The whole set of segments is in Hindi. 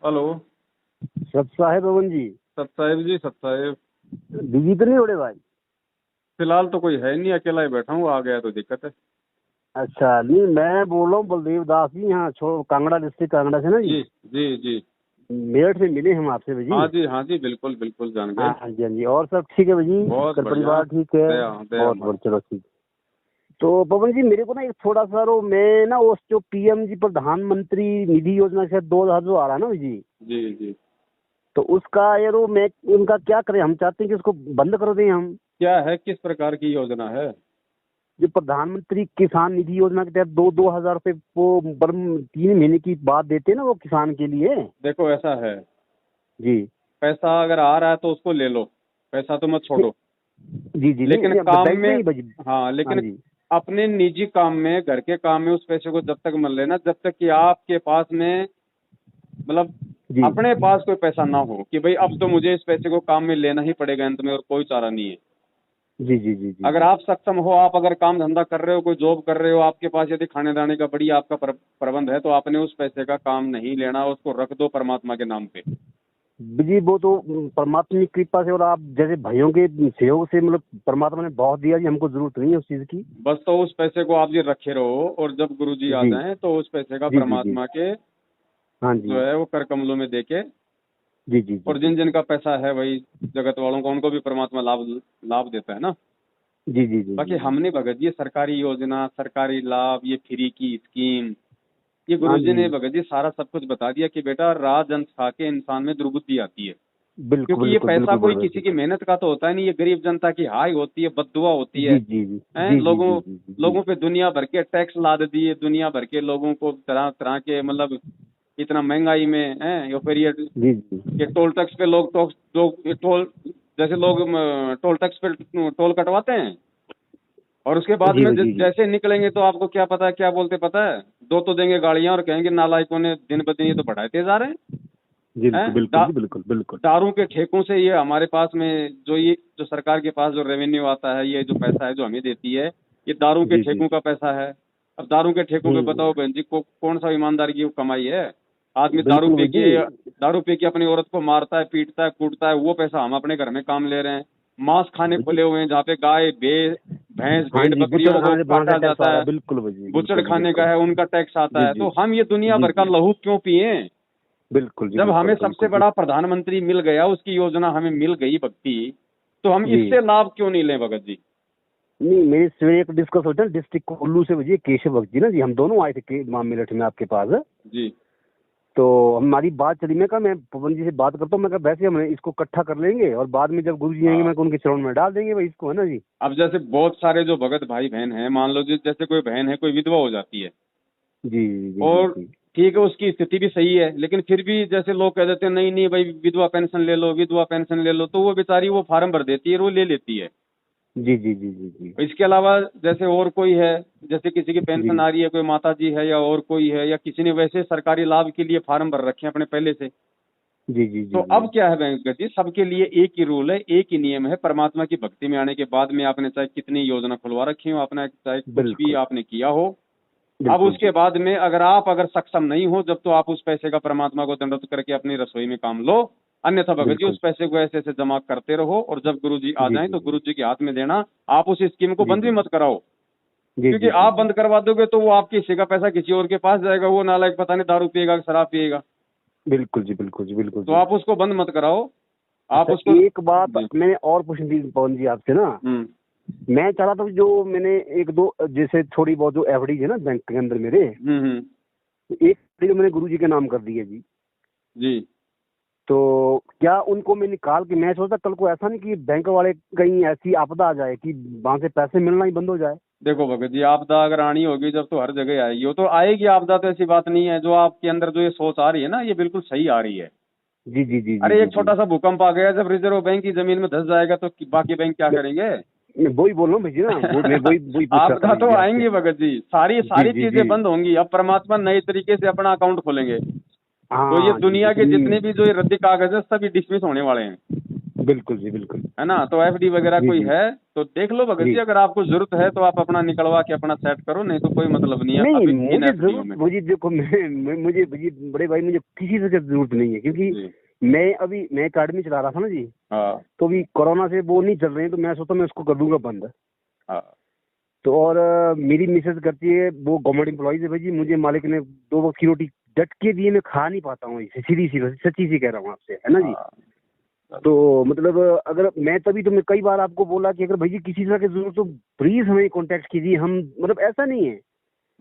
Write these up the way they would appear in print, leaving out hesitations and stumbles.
हेलो। सब साहेब अमन जी। सत साहेब जी, सत साहेब। बिजी तो नहीं हो रहे भाई? फिलहाल तो कोई है नहीं, अकेला ही बैठा हूँ। आ गया तो दिक्कत है। अच्छा, नहीं मैं बोल रहा हूँ बलदेव दास जी, यहाँ कांगड़ा डिस्ट्रिक्ट, कांगड़ा से ना जी। जी जी जी। मेरठ में मिले हम आपसे भाई। हाँ जी, हाँ जी, बिल्कुल बिल्कुल जान गए। हाँ जी, हाँ जी। और सब ठीक है भाई? बहुत घर बढ़िया। परिवार ठीक है? दया दया बहुत मालिक। बहुत, चलो ठीक। तो पवन जी, मेरे को ना एक थोड़ा सा मैं ना उस जो पीएम जी प्रधानमंत्री निधि योजना से 2000 जो आ रहा है ना जी, जी जी। तो उसका यार मैं उनका क्या करें? हम चाहते हैं कि उसको बंद कर दें हम। क्या है, किस प्रकार की योजना है? जो प्रधानमंत्री किसान निधि योजना के तहत 2-2 हजार रुपए वो 3 महीने की बाद देते हैं ना वो किसान के लिए। देखो ऐसा है, जी पैसा अगर आ रहा है तो उसको ले लो, पैसा तो मत छोड़ो। जी जी। लेकिन नहीं, काम बैंक में में, ही बजी। हाँ हाँ लेकिन जी। अपने निजी काम में, घर के काम में उस पैसे को जब तक मत लेना, जब तक कि आपके पास में, मतलब जी अपने पास कोई पैसा ना हो कि भाई अब तो मुझे इस पैसे को काम में लेना ही पड़ेगा अंत में, और कोई चारा नहीं है। जी जी जी जी अगर जी। आप सक्षम हो, आप अगर काम धंधा कर रहे हो, कोई जॉब कर रहे हो, आपके पास यदि खाने दाने का बढ़िया आपका प्रबंध है, तो आपने उस पैसे का काम नहीं लेना, उसको रख दो परमात्मा के नाम पे। जी वो तो परमात्मा की कृपा से और आप जैसे भाइयों के सहयोग से परमात्मा ने बहुत दिया जी, हमको जरूरत नहीं है उस चीज की। बस तो उस पैसे को आप जी रखे रहो, और जब गुरुजी आ जी जाएं तो उस पैसे का जी जी जी। परमात्मा के हाँ जो जी। है वो कर कमलों में देके, जी जी जी और जी जिन जिन का पैसा है वही जगत वालों को, उनको भी परमात्मा लाभ लाभ देता है ना। जी जी जी बाकी जी जी। हमने भगत जी सरकारी योजना, सरकारी लाभ, ये फ्री की स्कीम, ये हाँ गुरुजी जी। ने भगत जी सारा सब कुछ बता दिया कि बेटा राज अंश खा के इंसान में दुर्बुद्धि आती है। बिल्कुल क्योंकि ये बिल्कुल पैसा बिल्कुल कोई बड़े किसी भाई। की मेहनत का तो होता है नहीं, ये गरीब जनता की हाय होती है, बददुआ होती जी है। जी जी हैं जी जी लोगों जी जी जी जी। लोगों पे दुनिया भर के टैक्स लाद दिए, दुनिया भर के लोगों को तरह तरह के, मतलब इतना महंगाई में है, या फिर जी जी ये टोल टैक्स पे लोग टोल, जैसे लोग टोल टैक्स पे टोल कटवाते हैं, और उसके बाद जी में जी जी। जैसे निकलेंगे तो आपको क्या पता है, क्या बोलते पता है? दो तो देंगे गाड़ियां और कहेंगे नालायकों ने दिन ब दिन ये तो बढ़ाते जा रहे जी हैं। बिल्कुल बिल्कुल जी, बिल्कुल बिल्कुल। दारू के ठेकों से ये हमारे पास में जो ये जो सरकार के पास जो रेवेन्यू आता है, ये जो पैसा है जो हमें देती है, ये दारू के जी जी। ठेकों का पैसा है। अब दारू के ठेकों पे हम्म। बताओ बहन जी को कौन सा ईमानदारी की कमाई है? आदमी बिल्कुल भाई जी। दारू पी के अपनी औरत को मारता है, पीटता है, कूटता है, वो पैसा हम अपने घर में काम ले रहे हैं। मांस खाने भाई जी। खुले हुए हैं जहाँ पे गाय भैंस हाँ भेड़ जी, बुचड़ बकरियों को खाने से वहां से काटा टैक्स आ जाता रहा है, है, बिल्कुल भाई जी, बुचड़ बिल्कुल जी खाने का बिल्कुल। है, उनका टैक्स आता जी है। जी तो हम ये दुनिया जी भर का जी। लहू क्यों पिए? बिल्कुल जी जब हमें बिल्कुल सबसे बिल्कुल जी। बड़ा प्रधानमंत्री मिल गया, उसकी योजना हमें मिल गई भक्ति, तो हम जी। इससे लाभ क्यों नहीं लें भगत जी? नहीं, मेरे सवेरे एक डिस्कस होता है डिस्ट्रिक्ट कुल्लू से भैया, केशव भक्त जी ना जी, हम दोनों आए थे मेरठ में आपके पास। जी। तो हमारी बात चली, मैं कहा मैं पवन जी से बात करता हूँ, मैं कहा वैसे हम इसको इकट्ठा कर लेंगे और बाद में जब गुरु जी आएंगे हाँ, मैं उनके चरण में डाल देंगे भाई इसको, है ना जी। अब जैसे बहुत सारे जो भगत भाई बहन हैं, मान लो जी जैसे कोई बहन है, कोई विधवा हो जाती है, जी जी जी और जी। ठीक है उसकी स्थिति भी सही है, लेकिन फिर भी जैसे लोग कह देते हैं नहीं नहीं भाई विधवा पेंशन ले लो, विधवा पेंशन ले लो, तो वो बेचारी वो फार्म भर देती है और वो ले लेती है। जी जी जी जी जी इसके अलावा जैसे और कोई है, जैसे किसी की जी पेंशन आ रही है, कोई माता जी है या और कोई है, या किसी ने वैसे सरकारी लाभ के लिए फार्म भर रखे हैं अपने पहले से। जी जी तो जी जी। अब क्या है वेंकट जी, सबके लिए एक ही रूल है, एक ही नियम है। परमात्मा की भक्ति में आने के बाद में आपने चाहे कितनी योजना खुलवा रखी हो, आपने चाहे कुछ भी बिल्कुल आपने किया हो, अब बिल्कुल उसके जी। बाद में अगर सक्षम नहीं हो, जब तो आप उस पैसे का परमात्मा को दंडवत करके अपनी रसोई में काम लो। अन्यथा भगत जी उस बिल्कुल। पैसे को ऐसे ऐसे जमा करते रहो, और जब गुरु जी आ जी जाएं जी तो जी गुरु जी के हाथ में देना। आप उस स्कीम को जी बंद भी जी मत कराओ, जी क्योंकि जी जी आप जी। बंद करवा दोगे तो वो आपके हिस्से का पैसा किसी और के पास जाएगा, वो नालायक पता नहीं दारू पिएगा कि शराब पिएगा। बिल्कुल जी बिल्कुल जी बिल्कुल तो जी। आप उसको बंद मत कराओ, आप अच्छा, उसको। एक बात जी। मैंने और पूछनी थी पवन जी आपसे ना। हम्म मैं चाह रहा था कि जो मैंने एक दो जैसे थोड़ी बहुत जो एफडी है ना बैंक के अंदर मेरे, हम्म। तो एक FD तो मैंने गुरु जी के नाम कर दी है जी। जी। तो क्या उनको मैं निकाल के, मैं सोचता कल को ऐसा नहीं कि बैंक वाले कहीं ऐसी आपदा आ जाए कि वहां से पैसे मिलना ही बंद हो जाए। देखो भगत जी, आपदा अगर आनी होगी जब, तो हर जगह आएगी, वो तो आएगी आपदा, तो ऐसी बात नहीं है। जो आपके अंदर जो ये सोच आ रही है ना, ये बिल्कुल सही आ रही है। जी जी जी जी अरे जी एक जी। छोटा सा भूकंप आ गया, जब रिजर्व बैंक की जमीन में धंस जाएगा तो बाकी बैंक क्या मैं, करेंगे? मैं वही बोल रहा हूँ भैया ना, वो मैं वही वही पूछ रहा था आपदा तो भैया आपसे। आएंगी भगत जी, सारी जी सारी जी जी। चीजें बंद होंगी। अब परमात्मा नए तरीके से अपना अकाउंट खोलेंगे, तो ये हाँ जी दुनिया जी। के जितने भी जो ये रद्दी कागज है सभी डिसमिस होने वाले हैं। बिल्कुल जी बिल्कुल। है ना। तो एफडी वगैरह जी कोई जी है तो देख लो भगत जी, जी। अगर आपको जरूरत है तो आप अपना निकलवा के अपना सेट करो, नहीं तो कोई मतलब नहीं है नहीं अभी इन मुझे एफडीओ जरूरत, में। मुझे देखो मुझे बड़े भाई मुझे किसी से जरूरत नहीं है, क्योंकि जी। मैं अकेडमी चला रहा था ना जी, हाँ तो अभी कोरोना से वो नहीं चल रहे हैं, तो मैं सोचता मैं उसको कर दूंगा बंद। हाँ। तो और मेरी मिसेज करती है, वो गवर्नमेंट एम्प्लॉइज है भाई जी, मुझे मालिक ने 2 वक्त की रोटी डट के दिए, मैं खा नहीं पाता हूँ, सीधी सी सच्ची सी कह रहा हूँ आपसे, है ना जी। हाँ तो मतलब अगर मैं तभी तो मैं कई बार आपको बोला कि अगर भाई जी किसी तरह की जरूरत तो प्लीज हमें कांटेक्ट कीजिए, हम मतलब ऐसा नहीं है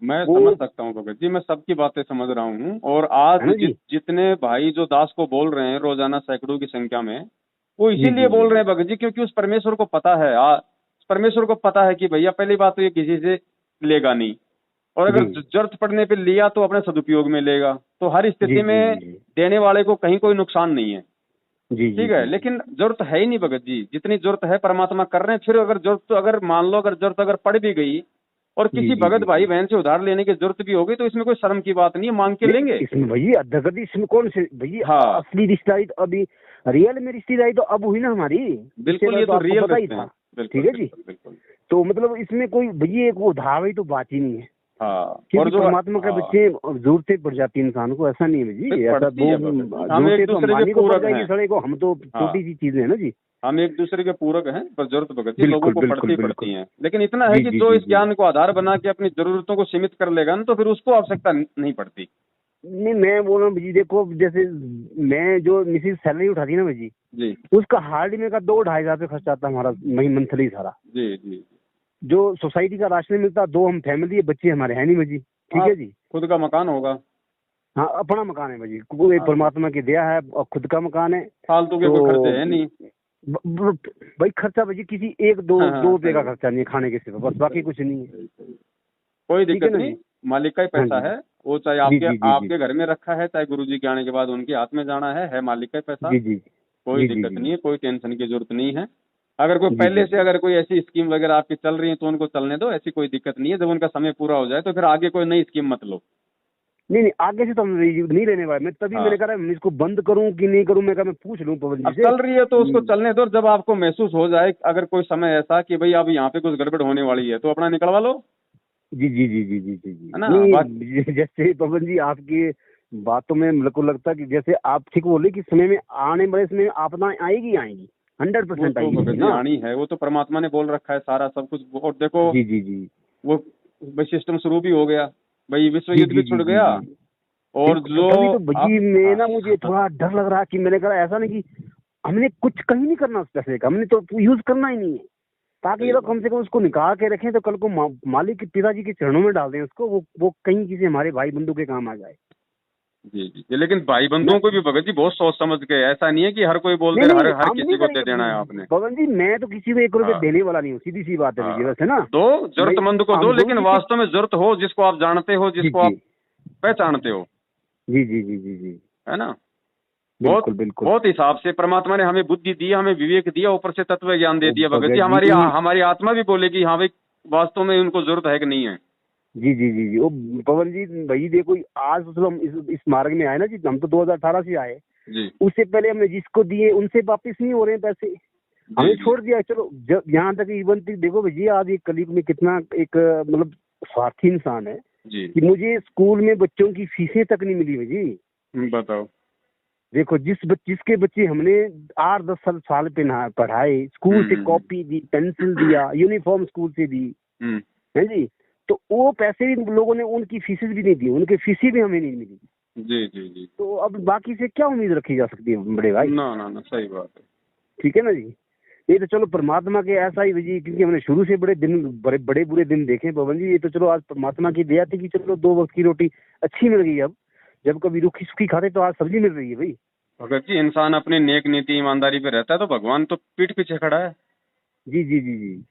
मैं वो, समझ सकता हूँ भगत जी, मैं सबकी बातें समझ रहा हूँ। और आज है ना जी। जितने भाई जो दास को बोल रहे हैं रोजाना सैकड़ों की संख्या में, वो जी इसीलिए जी जी बोल रहे जी हैं भगत जी, क्योंकि उस परमेश्वर को पता है, परमेश्वर को पता है कि भैया पहली बात तो ये किसी से लेगा नहीं, और अगर जी जरूरत पड़ने पे लिया तो अपने सदुपयोग में लेगा। तो हर जी स्थिति जी में जी देने वाले को कहीं कोई नुकसान नहीं है। जी जी ठीक है, जी जी। लेकिन जरूरत है ही नहीं भगत जी, जितनी जरूरत है परमात्मा कर रहे हैं। फिर अगर जरूरत तो अगर मान लो अगर जरूरत अगर पड़ भी गई और जी किसी जी भगत जी भाई जी। बहन से उधार लेने की जरूरत भी होगी तो इसमें कोई शर्म की बात नहीं है, मांग के नहीं लेंगे। इसमें भैया अद्भुत, इसमें कौन से भैया हाँ असली रिश्तेदारी तो अभी रियल में रिश्तेदारी तो अब हुई ना हमारी, इससे बिल्कुल, पहले ये तो तो आपको रियल पता ही रिश्ते हैं। था। बिल्कुल ठीक है जी। बिल्कुल बिल्कुल। तो मतलब इसमें कोई भैया एक वो धावा तो बात ही नहीं है, हाँ और क्योंकि जो परमात्मा के हाँ बच्चे जरूरतें पड़ जाती है इंसान को, ऐसा नहीं है फिर जी, ऐसा पड़ती वो है भगत जी, हम एक जरूरतें तो दूसरे के अंबानी को पड़ पूरक जाएगी हैं। सड़े को, हम तो हाँ छोटी सी चीजें हैं ना जी। हम एक दूसरे के पूरक हैं, पर जरूरत भगत जी लोगों बिल्कुल को बिल्कुल पड़ती बिल्कुल। पड़ती हैं। लेकिन इतना है जी कि जी जो जी इस जी। ज्ञान को आधार बना के अपनी जरूरतों को सीमित कर लेगा ना, तो फिर उसको आवश्यकता नहीं पड़ती। नहीं मैं बोल रहा हूँ जी, देखो जैसे मैं जो मिसिस सैलरी उठाती है ना भाई जी, जी उसका हार्डली में का 2-2.5 हजार रुपये खर्च आता है हमारा मंथली सारा। जी जी। जो सोसाइटी का राशन मिलता है, 2 हम फैमिली है, बच्चे हमारे हैं नहीं भाई जी, ठीक है आप जी। खुद का मकान होगा। हाँ अपना मकान है भाई जी, कोई हाँ तो परमात्मा की दया है और खुद का मकान है। फालतू के तो कोई खर्चे है नहीं। भाई खर्चा भाई जी किसी एक दो हाँ दो हाँ रुपए का सही खर्चा नहीं है खाने के सिर्फ, बस बाकी सही कुछ नहीं है। सही सही। कोई ठीक है दिक्कत ना नहीं, जी। मालिक का ही हाँ पैसा जी है। वो चाहे जी आपके जी जी जी आपके घर में रखा है, चाहे गुरुजी के आने के बाद उनके हाथ में जाना है मालिक का ही पैसा। जी जी कोई जी जी दिक्कत जी नहीं है, कोई टेंशन की जरूरत नहीं है। अगर कोई जी जी पहले से अगर कोई ऐसी स्कीम वगैरह आपकी चल रही है तो उनको चलने दो, ऐसी कोई दिक्कत नहीं है। जब उनका समय पूरा हो जाए तो फिर आगे कोई नई स्कीम मत लो। नहीं नहीं आगे से तो हम नहीं लेने वाले, मैं तभी मैंने हाँ कहा मैं इसको बंद करूं कि नहीं करूं, मैं कहा मैं पूछ लूं पवन जी अब से। चल रही है तो उसको चलने दो, और जब आपको महसूस हो जाए अगर कोई समय ऐसा कि भाई अब यहाँ पे कुछ गड़बड़ होने वाली है तो अपना निकलवा लो। जी जी जी जी जी जी जी। है ना बात। नहीं जैसे पवन जी आपकी बातों में मेरे को लगता है कि जैसे आप ठीक बोले कि समय में आने वाले समय में आपदा आएगी आएगी, वो 100% तो आएगी भगत जी ना। आनी है, वो तो परमात्मा ने बोल रखा है सारा सब कुछ। और देखो जी जी जी वो भाई सिस्टम शुरू भी हो गया, भाई विश्व जी युद्ध जी भी जी छुड़ जी गया। जी। और बिल्कुल, तो जो तभी तो आप भजी में हाँ ना मुझे थोड़ा डर लग रहा कि मैंने कहा ऐसा नहीं कि हमने कुछ कहीं नहीं करना उस पैसे का, हमने तो यूज करना ही नहीं है, ताकि ये सही लोग बात। कम से कम उसको निकाल के रखें, तो कल को मालिक के पिताजी के चरणों में डाल दें उसको, वो कहीं किसी हमारे भाई बंधु के काम आ जाए। जी जी लेकिन भाई मैं बंधुओं को भी भगत जी बहुत सोच समझ के, ऐसा नहीं है कि हर कोई बोल नहीं दे नहीं हर हर हम किसी नहीं को दे करेंगे देना है आपने। पवन जी, मैं तो किसी को 1 रुपये हाँ देने वाला नहीं हूँ, सीधी सी बात है हाँ भैया, वैसे ना। दो, मैं जरूरतमंद को दो, हम दोनों लेकिन किसी, वास्तव में जरूरत हो जिसको आप जानते हो, जी जिसको जी आप पहचानते हो। जी जी जी जी जी। है ना। बहुत बिल्कुल बिल्कुल। बहुत हिसाब से परमात्मा ने हमें बुद्धि दी, हमें विवेक दिया, ऊपर से तत्व ज्ञान दे ओ दिया भगत जी। भगत हमारी जी हमारी आत्मा भी बोलेगी हाँ भाई वास्तव में उनको जरूरत है कि नहीं है। जी जी जी जी। ओ पवन जी भाई देखो, आज तो चलो हम इस मार्ग में आए ना जी, हम तो 2018 से आए, जी उससे पहले हमने जिसको दिए उनसे वापस नहीं हो रहे हैं पैसे, जी हमने जी छोड़ दिया। चलो जब यहाँ तक इवन तक देखो भैया, आज एक कलीग में कितना एक मतलब स्वार्थी इंसान है जी कि मुझे स्कूल में बच्चों की फीसें तक नहीं मिली जी। बताओ। देखो जिसके बच्चे हमने 8-10 साल पढ़ाए, स्कूल से हम्म। कॉपी दी, पेंसिल दिया, यूनिफॉर्म स्कूल से दी, हम्म। है जी, तो वो पैसे भी लोगों ने उनकी फीसेस भी नहीं दी, उनकी फीसें भी हमें नहीं मिली। जी जी जी तो अब बाकी से क्या उम्मीद रखी जा सकती है बड़े भाई। ना ना ना सही बात है। ठीक है ना जी। ये तो चलो परमात्मा के ऐसा ही जी, क्योंकि हमने शुरू से बड़े बुरे दिन देखे पवन जी। ये तो चलो आज परमात्मा की दया थी कि चलो 2 वक्त की रोटी अच्छी मिल गई। अब जब कभी रूखी सूखी खाते तो आज सब्जी मिल रही है भाई। भगत जी इंसान अपनी नेक नीति ईमानदारी पे रहता है तो भगवान तो पीठ पीछे खड़ा है। जी जी जी जी।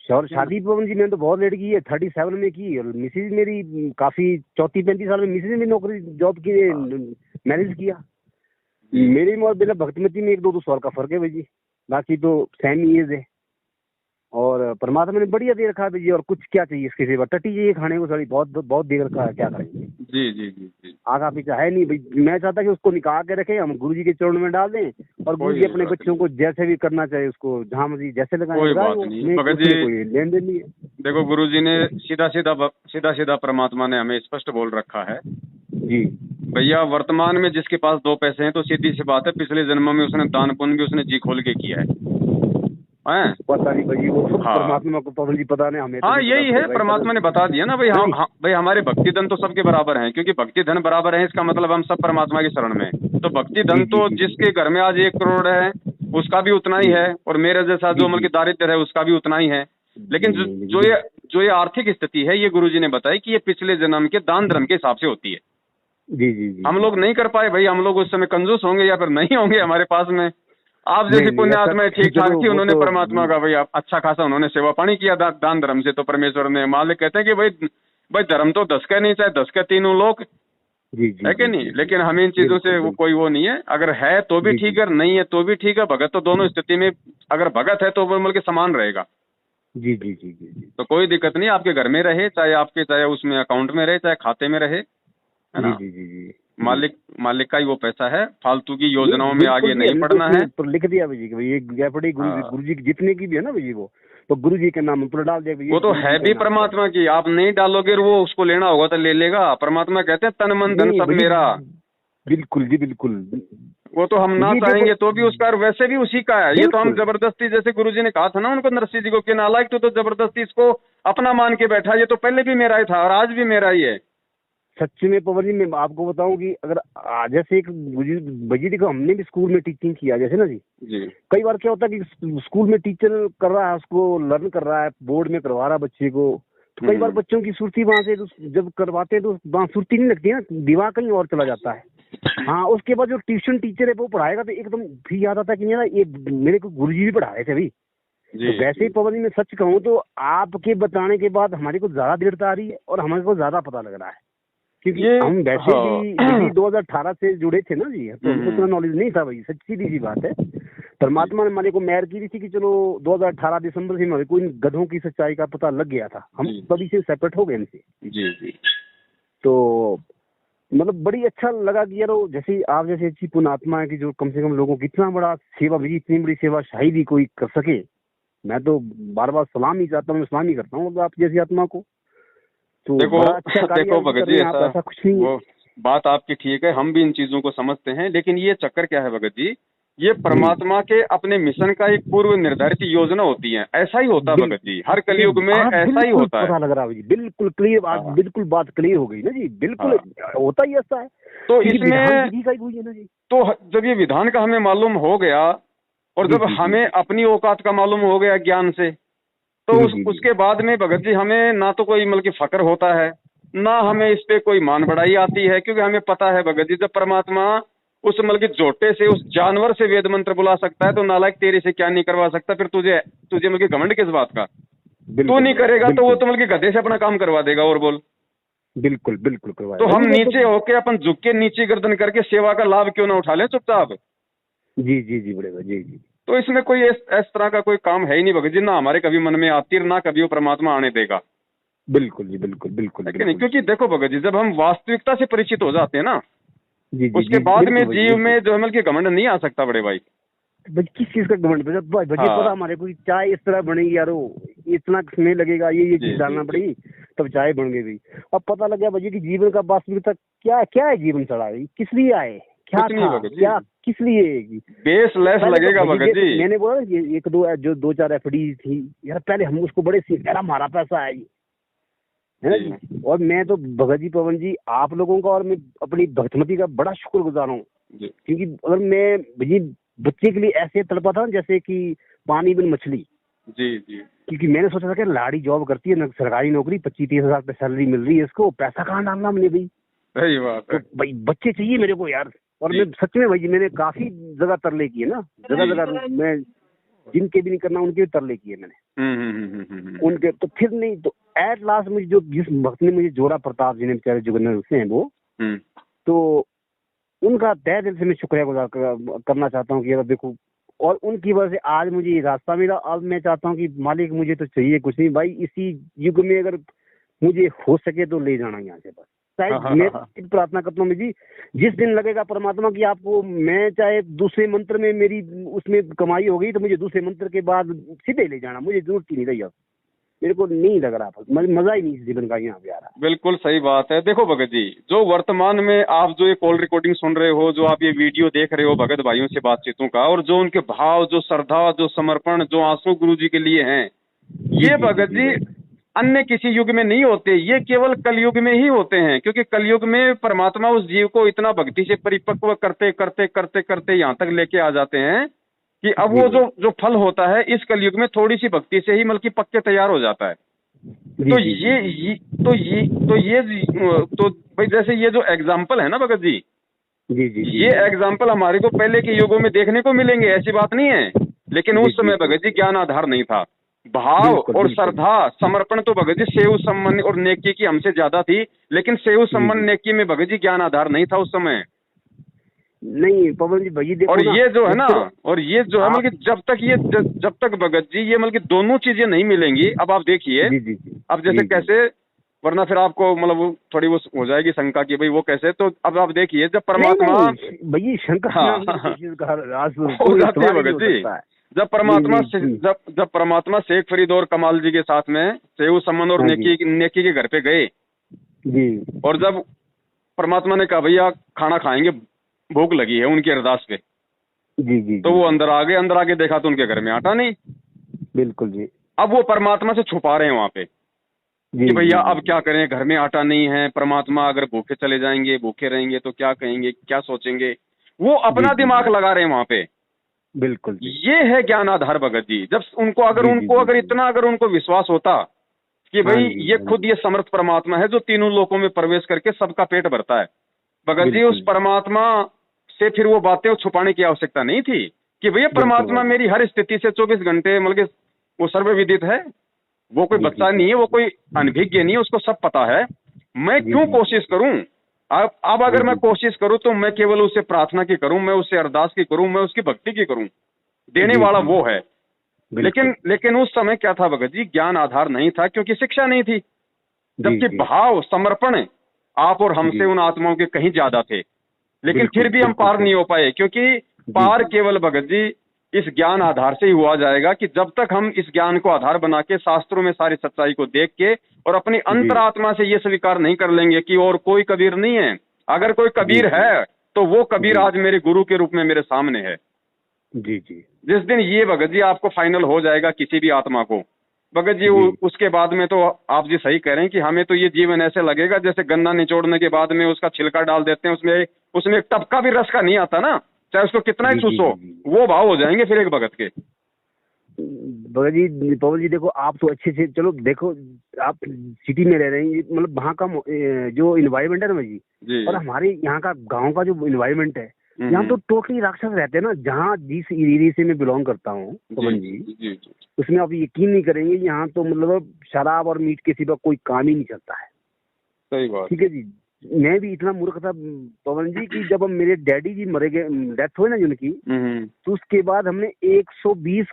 और शादी पवन जी मैंने तो बहुत लेट की है, 37 में की, और मिसेज मेरी काफी 34-35 साल में मिसेज ने नौकरी जॉब की, मैरिज किया। जी मेरी और मेरा भक्तिमती में 1-2 साल का फर्क है भाई जी, बाकी तो सेम ही एज है। और परमात्मा ने बढ़िया दे रखा है जी, और कुछ क्या चाहिए इसके सिवा, टटी चाहिए खाने को, सारी बहुत बहुत दे रखा है, क्या करेंगे। जी जी जी जी। आगा पीछा है नहीं भाई, मैं चाहता कि उसको निकाल के रखें, हम गुरुजी के चरणों में डाल दें, और कोई गुरुजी अपने बात बच्चों को जैसे भी करना चाहे उसको जहाँ मर्जी जैसे लगाए कोई लगाए, बात वो नहीं में भगत उसमें जी। कोई लेन देन नहीं है। देखो गुरुजी ने सीधा सीधा परमात्मा ने हमें स्पष्ट बोल रखा है, जी भैया वर्तमान में जिसके पास 2 पैसे हैं तो सीधी सी बात है पिछले जन्म में उसने दान पुण्य भी उसने जी खोल के किया है। पता नहीं भाई, वो हाँ परमात्मा को पवन जी पता नहीं, हमें तो हाँ, नहीं यही पता है, भाई, परमात्मा ने बता दिया ना भाई। हाँ हाँ भाई, हमारे भक्ति धन तो सबके बराबर हैं, क्योंकि भक्ति धन बराबर है इसका मतलब हम सब परमात्मा की शरण में हैं। तो भक्ति जी धन जी तो जी जिसके घर में आज 1 करोड़ है उसका भी उतना ही जी है, और मेरे जैसा जी जो मतलब जी कि दारिद्र है उसका भी उतना ही है। लेकिन जी जो ये आर्थिक स्थिति है, ये गुरुजी ने बताई कि ये पिछले जन्म के दान धर्म के हिसाब से होती है। जी जी जी हम लोग नहीं कर पाए भाई, हम लोग उस समय कंजूस होंगे या फिर नहीं होंगे हमारे पास में। आप नहीं जैसी नहीं पुण्य ऐसा आत्माएं ठीक ठाक चलो थी, वो उन्होंने तो परमात्मा का भाई अच्छा खासा उन्होंने सेवा पानी किया दान धर्म से, तो परमेश्वर ने मालिक कहते हैं कि भाई धर्म तो 10 का नहीं, चाहे 10 के 3 लोग, जी जी है कि जी नहीं। जी लेकिन हम इन चीजों बिल्कुल से बिल्कुल कोई वो नहीं है, अगर है तो भी जी ठीक जी है, नहीं है तो भी ठीक है। भगत तो दोनों स्थिति में, अगर भगत है तो वो मतलब समान रहेगा, जी जी जी जी जी तो कोई दिक्कत नहीं। आपके घर में रहे, चाहे उसमें अकाउंट में रहे, चाहे खाते में रहे, है जी ना। जी जी जी जी मालिक का ही वो पैसा है, फालतू की योजनाओं में बिल्कुल आगे जी, नहीं हमने तो पड़ना है। उसमें पर लिख दिया भाई कि भाई ये एफडी हाँ, गुरु जी की जितने की भी है ना भाई, वो तो गुरु जी के नाम पर डाल दिया भाई, ये वो तो गुरु है जी भी के नाम पर। परमात्मा की, आप नहीं डालोगे वो उसको लेना होगा तो ले लेगा। परमात्मा कहते हैं तन मन धन नहीं सब भाई, मेरा। बिल्कुल जी बिल्कुल। वो तो हम ना ये देखो चाहेंगे तो भी उसका, और वैसे भी उसी का है। ये तो हम बिल्कुल जबरदस्ती, जैसे गुरुजी ने कहा था ना उनको, नरसिंह जी को, कि नालायक तो जबरदस्ती इसको अपना मान के बैठा, ये तो पहले भी मेरा ही था और आज भी मेरा ही है। सच्ची में पवन जी, मैं आपको बताऊं कि अगर जैसे एक भाई देखो, हमने भी स्कूल में टीचिंग किया जैसे ना जी, जी कई बार क्या होता है कि स्कूल में टीचर कर रहा है, उसको लर्न कर रहा है, बोर्ड में करवा रहा है बच्चे को, तो कई बार बच्चों की सुर्ती वहां से जब करवाते हैं तो वहां सुर्ती नहीं लगती है ना, दिमाग कहीं और चला जाता है। हाँ, उसके बाद जो ट्यूशन टीचर है वो पढ़ाएगा तो एकदम फिर याद आता है कि मेरा ये मेरे को गुरुजी भी पढ़ा रहे थे भाई। तो जी वैसे ही पवन जी, मैं सच कहूँ तो आपके बताने के बाद हमारे को ज्यादा दृढ़ता आ रही है और हमारे को ज्यादा पता लग रहा है, क्योंकि ये हम वैसे भी हाँ 2018 से जुड़े थे ना जी, तो हमको इतना नॉलेज नहीं था भाई, सच्ची सी बात है। परमात्मा ने हमारे को मेहर की थी कि चलो 2018 दिसंबर से हमारे को इन गधों की सच्चाई का पता लग गया था, हम जी तभी से सेपरेट हो गए इनसे। जी जी। तो मतलब बड़ी अच्छा लगा कि यार जैसे आप जैसे अच्छी पुण्यात्मा है कि जो कम से कम लोगों की इतना बड़ा सेवा भी, इतनी बड़ी सेवा शायद ही कोई कर सके। मैं तो बार बार सलाम ही चाहता हूँ, सलाम ही करता हूँ आप जैसी आत्मा को। तो देखो बड़ा अच्छा कार्य देखो आप भगत कर जी, रहे हैं आप, ऐसा कुछ नहीं है। वो बात आपकी ठीक है, हम भी इन चीजों को समझते हैं, लेकिन ये चक्कर क्या है भगत जी, ये जी परमात्मा के अपने मिशन का एक पूर्व निर्धारित योजना होती है। ऐसा ही होता है भगत जी, हर कलयुग में आज ऐसा ही बिल्कुल होता है। पता लग रहा है जी, बिल्कुल क्लियर, आज हाँ बिल्कुल बात क्लियर हो गई ना जी, बिल्कुल हाँ। होता ही ऐसा है, तो क्योंकि विधान इसमें विधि का ही हुई है ना जी। तो जब ये विधान का हमें मालूम हो गया, और जी जब जी जी हमें अपनी औकात का मालूम हो गया ज्ञान से, तो जी जी जी उसके बाद में भगत जी हमें ना तो कोई मतलब कि फक्र होता है, ना हमें इस पे कोई मान बढ़ाई आती है, क्योंकि हमें पता है भगत जी, जब परमात्मा उस मतलब कि जोटे से, उस जानवर से वेद मंत्र बुला सकता है, तो नालायक तेरे से क्या नहीं करवा सकता। फिर तुझे तुझे मतलब कि घमंड किस बात का। तू बिल्कुल नहीं करेगा तो वो बिल्कुल तो मतलब कि गधे से अपना काम करवा देगा, और बोल। बिल्कुल बिल्कुल तो करवाएगा हम जी, वो तो नीचे होके, अपन झुक के नीचे गर्दन करके सेवा का लाभ क्यों ना उठा लें चुपचाप। जी जी जी बड़े भाई जी जी तो इसमें कोई इस तरह का कोई काम है ही नहीं भगत जी, ना हमारे कभी मन में आती है, ना कभी वो परमात्मा आने देगा, बिल्कुल जी बिल्कुल बिल्कुल है कि नहीं। बिल्कुल क्योंकि देखो भगत जी, जब हम वास्तविकता से परिचित हो जाते हैं ना, जी जी उसके जी बाद में बिल्कुल भाई जीव बिल्कुल। में जो है मतलब कि घमंड नहीं आ सकता बड़े भाई। भाई किस चीज का घमंड भाई, भाई हाँ पता हमारे को कि चाय इस तरह बनेगी यारो, इतना समय लगेगा, ये जी चीज जी डालना जी। पड़ेगी तब चाय बन गई। अब पता लग गया भाई कि जीवन का वास्तविकता क्या क्या है, जीवन चढ़ा है किस लिए आए, क्या कुछ नहीं था, भगत जी, क्या किस लिए। बेस लेस पहले तो लगेगा भाई भगत जी। मैंने बोला ना कि एक दो जो दो चार एफडी थी यार, पहले हम उसको बड़े यार हमारा पैसा है है ना जी जी। और मैं तो भगत जी पवन जी आप लोगों का और मैं अपनी भक्तमती का बड़ा शुक्रगुजार हूँ, जी क्योंकि अगर मैं भाई बच्चे के लिए ऐसे तड़पा था ना जैसे कि पानी बिन मछली, जी जी। क्योंकि मैंने सोचा था कि लाड़ी जॉब करती है ना, सरकारी नौकरी 25-30 हजार पे सैलरी मिल रही है इसको, पैसा कहाँ डालना हमने भाई। सही बात तो है। भाई बच्चे चाहिए मेरे को यार। और जी मैं सच में भाई जी, मैंने काफी जगह तरले किए ना, जगह जी। जगह मैं जिनके भी नहीं करना उनके भी तरले किए मैंने, उनके तो फिर नहीं, तो एट लास्ट मुझे जो जिस वक्त ने मुझे जोड़ा, प्रताप जी ने बेचारे जुगनर से हैं वो, तो उनका तहे दिल से मैं शुक्रिया गुजार करना चाहता हूँ कि यार देखो और उनकी वजह से आज मुझे ये रास्ता मिला। अब मैं चाहता हूँ कि मालिक मुझे तो चाहिए कुछ नहीं भाई, इसी युग में अगर मुझे हो सके तो ले जाना यहाँ से बस। चाहे मैं प्रार्थना करता हूँ जी, जिस दिन लगेगा परमात्मा की आपको, मैं चाहे दूसरे मंत्र में मेरी उसमें कमाई हो गई तो मुझे दूसरे मंत्र के बाद सीधे ले जाना, मुझे जरूरत ही नहीं रही। अब मेरे को नहीं लग रहा था, मजा ही नहीं इस जीवन का यहाँ पे आ रहा। बिल्कुल सही बात है। देखो भगत जी, जो वर्तमान में आप जो ये कॉल रिकॉर्डिंग सुन रहे हो, जो आप ये वीडियो देख रहे हो भगत भाइयों से बातचीतों का, और जो उनके भाव, जो श्रद्धा, जो समर्पण, जो आंसू गुरु जी के लिए हैं, ये भगत जी अन्य किसी युग में नहीं होते, ये केवल कलयुग में ही होते हैं। क्योंकि कलयुग में परमात्मा उस जीव को इतना भक्ति से परिपक्व करते करते करते करते यहाँ तक लेके आ जाते हैं कि अब वो जो फल होता है इस कलयुग में थोड़ी सी भक्ति से ही मतलब पक्के तैयार हो जाता है। तो भाई जैसे ये जो एग्जाम्पल है ना भगत जी, ये एग्जाम्पल हमारे को पहले के युगों में देखने को मिलेंगे, ऐसी बात नहीं है। लेकिन उस समय भगत जी ज्ञान आधार नहीं था, भाव और श्रद्धा समर्पण तो भगत जी सेव सम्मान और नेकी की हमसे ज्यादा थी, लेकिन सेव सम्मान नेकी में भगत जी ज्ञान आधार नहीं था उस समय। नहीं पवन जी भाई देखो, और ये जो है ना, और ये जो है मतलब जब तक भगत जी ये मतलब दोनों चीजें नहीं मिलेंगी। अब आप देखिए, अब जैसे कैसे, वरना फिर आपको मतलब थोड़ी वो हो जाएगी शंका कि भाई वो कैसे, तो अब आप देखिए जब परमात्मा भाई शंका हो जाती है भगत जी, जब परमात्मा शेख फरीद और कमाल जी के साथ में सेव सम्मान और नेकी के घर पे गए जी, और जब परमात्मा ने कहा भैया खाना खाएंगे, भूख लगी है उनकी अरदास पे, जी, तो वो अंदर आगे देखा तो उनके घर में आटा नहीं। बिल्कुल जी। अब वो परमात्मा से छुपा रहे हैं वहां पे कि भैया अब क्या करें, घर में आटा नहीं है, परमात्मा अगर भूखे चले जाएंगे, भूखे रहेंगे तो क्या कहेंगे, क्या सोचेंगे, वो अपना दिमाग लगा रहे हैं वहां पे। बिल्कुल ये है ज्ञान आधार भगत जी। जब उनको अगर इतना उनको विश्वास होता कि भाई ये खुद ये समर्थ परमात्मा है जो तीनों लोकों में प्रवेश करके सबका पेट भरता है भगत जी, उस परमात्मा से फिर वो बातें छुपाने की आवश्यकता नहीं थी कि भैया परमात्मा मेरी हर स्थिति से 24 घंटे मतलब वो सर्वविदित है, वो कोई बच्चा नहीं है, वो कोई अनभिज्ञ नहीं है, उसको सब पता है। मैं क्यों कोशिश करूं? अब अगर मैं कोशिश करूं तो मैं केवल उससे प्रार्थना की करूं, मैं उससे अरदास की करूं, मैं उसकी भक्ति की करूं, देने वाला वो है। लेकिन उस समय क्या था भगत जी, ज्ञान आधार नहीं था क्योंकि शिक्षा नहीं थी, जबकि भाव समर्पण आप और हमसे उन आत्माओं के कहीं ज्यादा थे। लेकिन फिर भी हम पार नहीं हो पाए, क्योंकि पार केवल भगत जी इस ज्ञान आधार से ही हुआ जाएगा कि जब तक हम इस ज्ञान को आधार बना के शास्त्रों में सारी सच्चाई को देख के और अपनी अंतरात्मा से ये स्वीकार नहीं कर लेंगे कि और कोई कबीर नहीं है। अगर कोई कबीर है तो वो कबीर आज मेरे गुरु के रूप में मेरे सामने है। जी। जिस दिन ये भगत जी आपको फाइनल हो जाएगा किसी भी आत्मा को भगत जी, उसके बाद में तो आप जी सही कह रहे हैं कि हमें तो ये जीवन ऐसे लगेगा जैसे गन्ना निचोड़ने के बाद में उसका छिलका डाल देते हैं, उसमें एक टपका भी रस का नहीं आता ना, चाहे उसको कितना ही चूसो, वो भाव हो जाएंगे फिर एक भगत के। भगत जी पवन जी देखो, आप तो अच्छे से, चलो देखो आप सिटी में रह रहे हैं, मतलब वहाँ का जो इन्वायरमेंट है ना जी, और हमारे यहाँ का गाँव का जो इन्वायरमेंट है, यहाँ तो टोटली राक्षस रहते हैं ना। जहाँ जिस एरिया से मैं बिलोंग करता हूँ पवन जी, उसमें आप यकीन नहीं करेंगे, यहाँ तो मतलब शराब और मीट के सिवा कोई काम ही नहीं चलता है। सही बात। ठीक है जी, मैं भी इतना मूर्ख था पवन जी कि जब हम मेरे डैडी जी मरे गए, डेथ हुई ना जिनकी, तो उसके बाद हमने 120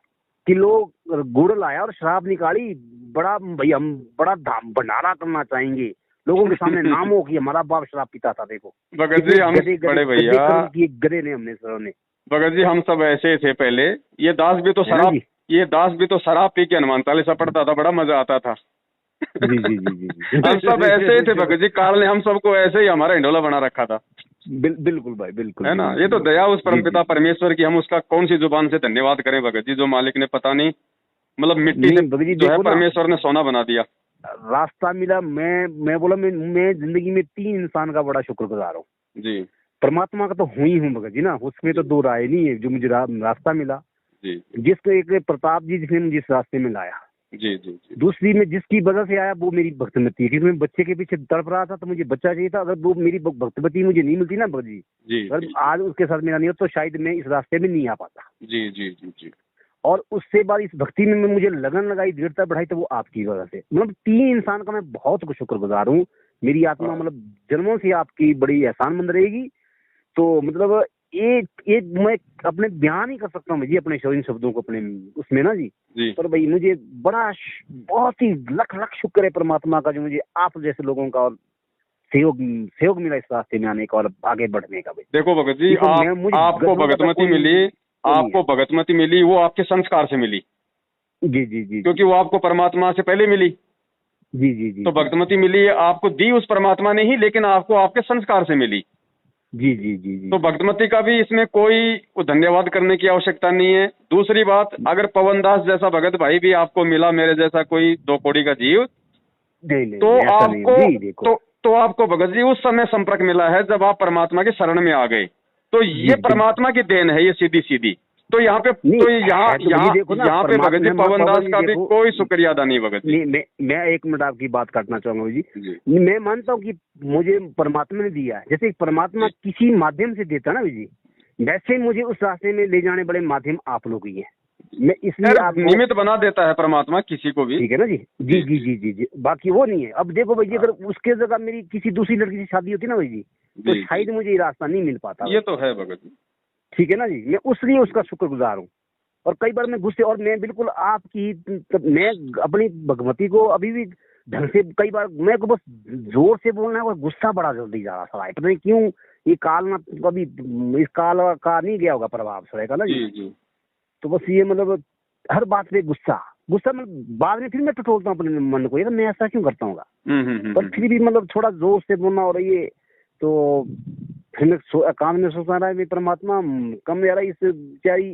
किलो गुड़ लाया और शराब निकाली। बड़ा भैया हम बड़ा भंडारा करना चाहेंगे लोगों के सामने, नाम हो कि हमारा बाप शराब पीता था। देखो भगत जी, हम बड़े भैया गधे ने हमने सरों ने, भगत जी हम सब ऐसे थे पहले। ये दास भी तो शराब पी के हनुमान चालीसा पढ़ता था, बड़ा मजा आता था। जी। हम सब ऐसे ही थे भगत जी, काल ने हम सबको ऐसे ही हमारा हिंडोला बना रखा था। बिल्कुल भाई, बिल्कुल है ना। ये तो दया उस परमपिता परमेश्वर की, हम उसका कौन सी जुबान से धन्यवाद करें भगत जी, जो मालिक ने पता नहीं मतलब मिट्टी से जो है परमेश्वर ने सोना बना दिया, रास्ता मिला। मैं बोला मैं जिंदगी में 3 इंसान का बड़ा शुक्रगुजार हूँ जी। परमात्मा का तो हुई हूँ भगत जी ना, उसमें तो 2 राय नहीं है। जो मुझे रास्ता मिला जी, जिसको एक प्रताप जी जिसने मुझे इस रास्ते में लाया, जी। दूसरी में जिसकी वजह से आया वो मेरी भक्तमती है, क्योंकि मैं बच्चे के पीछे तड़प रहा था तो मुझे बच्चा चाहिए था। अगर वो मेरी भक्तमती मुझे नहीं मिलती ना भगत जी, अगर आज उसके साथ मेरा नहीं होता तो शायद मैं इस रास्ते में नहीं आ पाता। जी। और उससे बाद इस भक्ति में मुझे लगन लगाई, दृढ़ता बढ़ाई, तो वो आपकी वजह से। मतलब 3 इंसान का मैं बहुत शुक्रगुजार हूँ। मेरी आत्मा मतलब जन्मों से आपकी बड़ी एहसानमंद रहेगी। तो मतलब एक मैं अपने बयान ही कर सकता हूँ जी अपने इन शब्दों को अपने उसमें ना जी। जी पर भाई मुझे बहुत ही लख लख शुक्र है परमात्मा का, जो मुझे आप जैसे लोगों का और सहयोग सहयोग मिला इस रास्ते में आने का और आगे बढ़ने का भाई। देखो भगत जी, देखो मैं मुझे आपको गधों का तो भगतमती कोई मिली, वो नहीं आपको है। भगतमती मिली वो आपके संस्कार से मिली, जी जी जी क्योंकि जी वो आपको परमात्मा से पहले मिली। जी जी जी तो जी भगतमती मिली आपको दी उस परमात्मा ने ही, लेकिन आपको आपके संस्कार से मिली। जी जी जी जी तो जी भगतमती का भी इसमें कोई धन्यवाद करने की आवश्यकता नहीं है। दूसरी बात, अगर पवन दास जैसा भगत भाई भी आपको मिला, मेरे जैसा कोई 2 कौड़ी का जीव, नहीं नहीं तो नहीं, ऐसा नहीं आपको जी। देखो तो आपको भगत जी उस समय संपर्क मिला है जब आप परमात्मा के शरण में आ गए। तो जी ये बिल्कुल। परमात्मा की देन है, ये सीधी सीधी। तो यहाँ पे नहीं तो यहाँ है तो यहाँ भाई देखो ना यहाँ पे भगत जी परमात्मा पवन पवन दास जी का भी देखो। कोई शुक्रिया अदा नहीं भगत जी। नहीं मैं 1 मिनट आपकी बात काटना चाहूंगा जी। जी मैं मानता हूँ कि मुझे परमात्मा ने दिया है, जैसे परमात्मा जी। किसी माध्यम से देता ना जी, वैसे मुझे उस रास्ते में ले जाने बड़े माध्यम आप लोग ही हैं। मैं इसलिए खैर, आपको निमित्त बना देता है परमात्मा किसी को भी। ठीक है ना जी। जी जी जी जी जी जी जी बाकी वो नहीं है। अब देखो भाई जी, हाँ, अगर उसके जगह मेरी किसी दूसरी लड़की से शादी होती ना भाई जी, तो जी जी। शायद मुझे ये रास्ता नहीं मिल पाता ये भाई। तो है भगत जी। ठीक है ना जी, मैं उसलिए उसका शुक्रगुजार हूँ। और कई बार मैं गुस्से, और मैं बिल्कुल आपकी मैं अपनी भगवती को अभी भी ढंग से, कई बार मैं को बस जोर से बोलना है और गुस्सा बड़ा जल्दी जा रहा है, पता नहीं क्यों। ये काल ना कभी इस काल का नहीं गया होगा प्रभाव सड़े का ना जी। जी जी तो बस ये मतलब हर बात पे गुस्सा गुस्सा, मतलब बाद में फिर मैं टटोलता हूँ अपने मन को, ये मैं ऐसा क्यों करता हूँ। पर फिर भी मतलब थोड़ा जोर से बोलना हो रही है तो फिर मैं काम में सोचना रहा है मैं परमात्मा कम यार इस बेचारी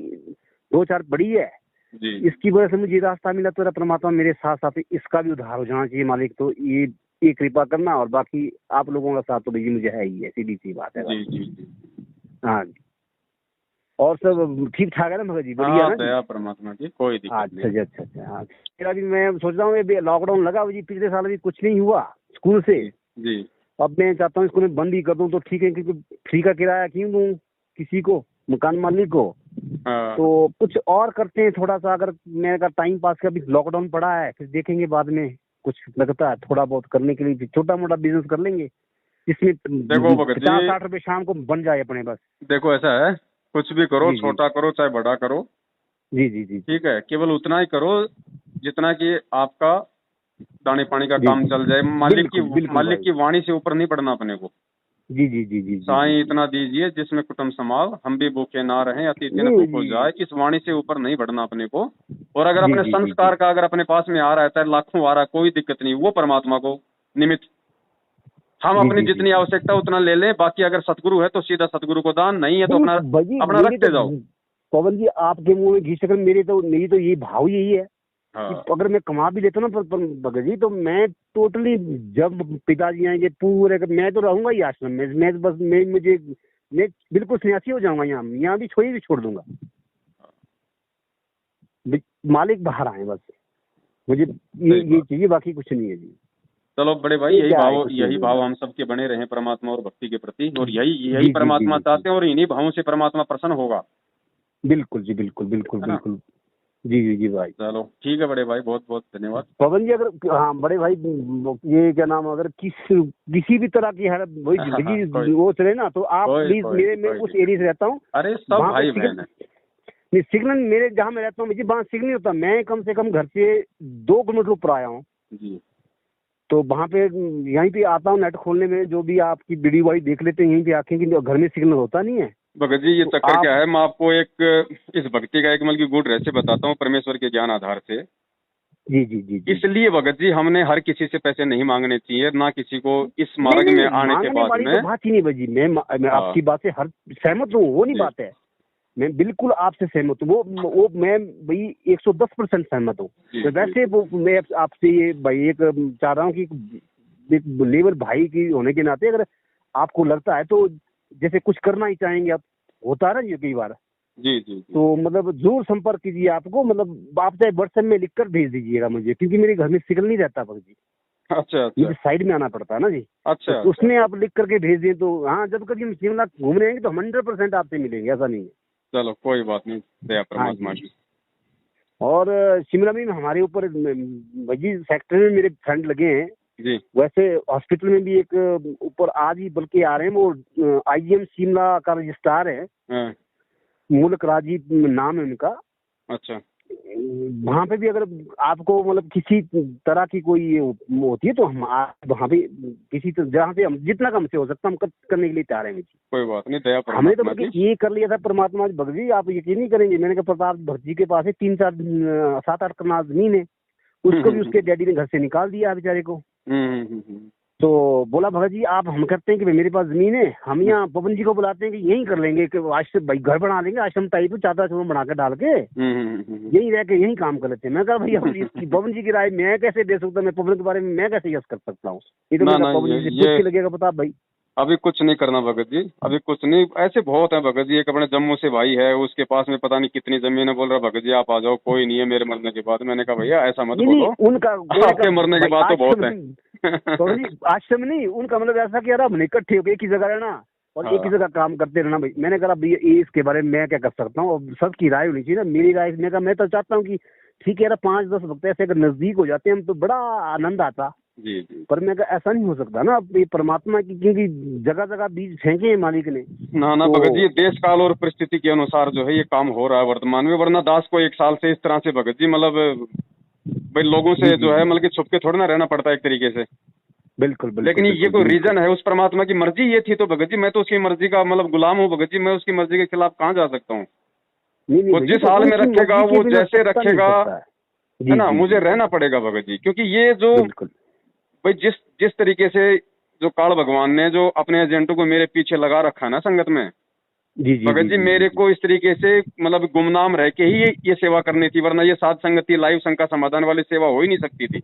2-4 बड़ी है, जी। इसकी वजह से मुझे रास्ता मिला, तो परमात्मा मेरे साथ साथ इसका भी उद्धार हो जाना चाहिए मालिक। तो ये कृपा करना, और बाकी आप लोगों का साथ तो भाई मुझे है ही है, सीधी सी बात है जी भाई। जी जी। हाँ जी। और सब ठीक ठाक है ना भगत जी, बढ़िया हाँ, ना जी। दया परमात्मा की, कोई दिक्कत नहीं अच्छा जी अच्छा अच्छा। हाँ मेरा भी मैं सोच रहा हूँ ये लॉकडाउन लगा जी, पिछले साल भी कुछ नहीं हुआ स्कूल से। जी जी। अब मैं चाहता हूँ इसको मैं बंद ही कर दूँ तो ठीक है, क्योंकि फ्री का किराया क्यों दूँ किसी को, मकान मालिक को। हाँ तो कुछ और करते हैं थोड़ा सा, अगर मेरा टाइम पास का भी लॉकडाउन पड़ा है, फिर देखेंगे बाद में कुछ लगता है थोड़ा बहुत करने के लिए, फिर छोटा मोटा बिजनेस कर लेंगे जिसमें देखो भगत जी, 50-60 रुपए शाम को बन जाए अपने बस। देखो ऐसा है, कुछ भी करो, जी जी छोटा करो चाहे बड़ा करो, जी जी जी ठीक है, केवल उतना ही करो जितना कि आपका दाने पानी का जी काम जी चल जाए। बिल्कुल बिल्कुल मालिक भाई। की वाणी से ऊपर नहीं बढ़ना अपने को। जी जी जी जी जी साईं जी इतना दीजिए जिसमें कुटुंब समाल, हम भी भूखे ना रहें, अतिथि न नहीं भूखो जी जाए, इस वाणी से ऊपर नहीं बढ़ना अपने को। और अगर जी अपने जी जी जी संस्कार का अगर अपने पास में आ रहा है, चाहे लाखों आ रहा है, कोई दिक्कत नहीं, वो परमात्मा को निमित्त, हम जी अपनी जी जी जितनी जी। आवश्यकता उतना ले लें। बाकी अगर सतगुरु है तो सीधा सतगुरु को दान, नहीं है तो नहीं अपना भाई अपना मेरी तो रखते जाओ। पवन जी आपके मुंह में घी शक्कर, मेरी तो ये भाव यही है कि हाँ अगर मैं कमा भी लेता हूँ ना भगत जी, तो मैं टोटली जब पिताजी आएंगे पूरे मैं तो रहूंगा ही आश्रम में। मैं बस मैं बिल्कुल सन्यासी हो जाऊंगा, यहाँ भी छोड़ दूंगा। मालिक बाहर आए बस, मुझे सही ये बात। चाहिए, बाकी कुछ नहीं है जी। चलो बड़े भाई, ये क्या है, कुछ यही नहीं है भाव हम सबके बने रहे परमात्मा और भक्ति के प्रति, और यही जी जी जी परमात्मा जी चाहते हैं, और इन्हीं भावों से परमात्मा प्रसन्न होगा, बिल्कुल जी बिल्कुल बिल्कुल है ना। बिल्कुल। जी जी जी भाई। चलो ठीक है बड़े भाई, बहुत बहुत धन्यवाद। पवन जी अगर हाँ बड़े भाई, ये क्या नाम, अगर किसी भी तरह की है वही कोई जिंदगी वो चले ना, तो आप कोई प्लीज कोई मैं कोई उस दिक्कत एरिया से रहता हूँ, नहीं। अरे सब वहाँ पे भाई बहन है। सिग्नल मेरे जहाँ मैं रहता हूँ मुझे वहाँ सिग्नल होता, मैं कम से कम घर से 2 किलोमीटर ऊपर आया हूँ। जी तो वहाँ पे यहीं पे आता हूँ नेट खोलने में, जो भी आपकी वीडियो वाई देख लेते हैं यहीं पे आके, कि घर में सिग्नल होता नहीं है। भगत जी, ये तो चक्कर आप क्या है, मैं आपको एक इस भक्ति का एक मतलब की गुड़ रहस्य बताता हूँ परमेश्वर के ज्ञान आधार से। जी जी जी जी इसलिए भगत जी, हमने हर किसी से पैसे नहीं मांगने चाहिए, ना किसी को इस नहीं मार्ग नहीं में नहीं, आने के मांगने बाद वाली में। तो बात ही नहीं बजी। मैं हाँ आपकी बात से हर सहमत हूँ, वो नहीं जी बात है। मैं बिल्कुल आपसे सहमत हूँ, वो मैं भाई 110% सहमत हूँ। जी तो जी वैसे वो मैं आपसे ये भाई एक चाह रहा हूँ कि एक लेबर भाई की होने के नाते, अगर आपको लगता है तो जैसे कुछ करना ही चाहेंगे आप, होता है ना ये कई बार, जी जी जी। तो मतलब जरूर संपर्क कीजिए। आपको मतलब आप चाहे व्हाट्सएप में लिखकर भेज दीजिएगा मुझे, क्योंकि मेरे घर में सिग्नल नहीं रहता भगत जी, अच्छा अच्छा मुझे साइड में आना पड़ता है ना जी। अच्छा तो अच्छा। उसमें आप लिख करके भेज दें तो हाँ, जब कभी हम शिमला घूमने आएंगे तो 100% आपसे मिलेंगे, ऐसा नहीं है। चलो कोई बात नहीं, दया हाँ परमात्मा जी। की। और शिमला में हमारे ऊपर भाई सेक्टर में मेरे फ्रेंड लगे हैं, जी। वैसे हॉस्पिटल में भी एक ऊपर आज ही बल्कि आ रहे हैं, वो IGM शिमला का रजिस्ट्रार है, हाँ। मूलक राजीव नाम है उनका। अच्छा। वहाँ पे भी अगर आपको मतलब किसी तरह की कोई ये होती है तो हम वहाँ पे किसी जहाँ से हम जितना कम से हो सकता हम करने के लिए तैयार हैं। कोई बात नहीं, दया हमने तो परमात्मा बल्कि की। ये कर लिया था परमात्मा भगत जी, आप यकीन नहीं करेंगे, मैंने कहा प्रताप भगत जी के पास है 7-8 कनाल जमीन है, उसको भी उसके डैडी ने घर से निकाल दिया बेचारे को। तो बोला भगत जी आप हम करते हैं कि भाई मेरे पास जमीन है, हम यहाँ पवन जी को बुलाते हैं कि यहीं कर लेंगे, कि आश्रम भाई घर बना लेंगे, आश्रम टाइप चादर चूमा बना के डाल के यहीं रह के यहीं काम कर लेते हैं। मैं कहा भैया इसकी पवन जी की राय मैं कैसे दे सकता हूँ, मैं पवन के बारे में मैं कैसे यस कर सकता हूँ, ये तो मेरा पवन जी से पूछ के लगेगा प्रताप भाई। अभी कुछ नहीं करना भगत जी, अभी कुछ नहीं, ऐसे बहुत है भगत जी। एक अपने जम्मू से भाई है, उसके पास में पता नहीं कितनी जमीन है, बोल रहा भगत जी आप आ जाओ, कोई नहीं है मेरे मरने के बाद। मैंने कहा भैया ऐसा मत बोलो, उनका आपके मरने के बाद तो बहुत है। आश्रम नहीं, उनका मतलब ऐसा कि यार हम इकट्ठे होकर एक ही जगह रहना और एक ही जगह काम करते रहना भाई। मैंने कहा भैया इसके बारे में मैं क्या कर सकता हूँ, सबकी राय होनी चाहिए ना, मेरी राय। मैं कहा मैं तो चाहता हूँ कि ठीक है यार 5-10 वक्त ऐसे अगर नजदीक हो जाते हैं हम तो बड़ा आनंद आता। जी जी। पर मैं कहा ऐसा नहीं हो सकता ना, ये परमात्मा की, क्योंकि जगह जगह बीज फेंके हैं मालिक ने। ना भगत जी, देश काल और परिस्थिति के अनुसार जो है ये काम हो रहा है वर्तमान में, वरना दास को 1 साल से इस तरह से भगत जी मतलब भाई लोगों से जो है मतलब कि छुप के थोड़ा ना रहना पड़ता है एक तरीके से। बिल्कुल। लेकिन ये कोई रीजन है, उस परमात्मा की मर्जी ये थी तो भगत जी मैं तो उसकी मर्जी का मतलब गुलाम हूँ भगत जी, मैं उसकी मर्जी के खिलाफ कहाँ जा सकता हूँ। वो जिस हाल में रखेगा, वो जैसे रखेगा, है ना, मुझे रहना पड़ेगा भगत जी। क्योंकि ये जो भाई जिस तरीके से जो काल भगवान ने जो अपने एजेंटों को मेरे पीछे लगा रखा है ना संगत में, भगत जी मेरे को इस तरीके से मतलब गुमनाम रह के ही ये सेवा करनी थी, वरना ये साध संगति लाइव शंका समाधान वाली सेवा हो ही नहीं सकती थी।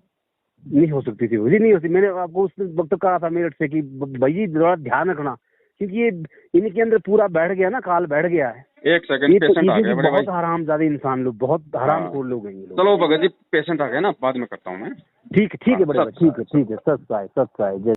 नहीं हो सकती थी जी, नहीं होती। मैंने आपको उस वक्त कहा था मेरठ से कि भाई जी थोड़ा ध्यान रखना, क्योंकि ये इनके अंदर पूरा बैठ गया ना, काल बैठ गया है। 1 सेकंड, पेशेंट आ गया बड़े भाई। बहुत हरामजादे इंसान लोग, बहुत हरामखोर लोग हैं ये लोग। चलो भगत जी पेशेंट आ गया ना, बाद में करता हूँ मैं। ठीक है बड़े भाई, ठीक है। सत्साय जय।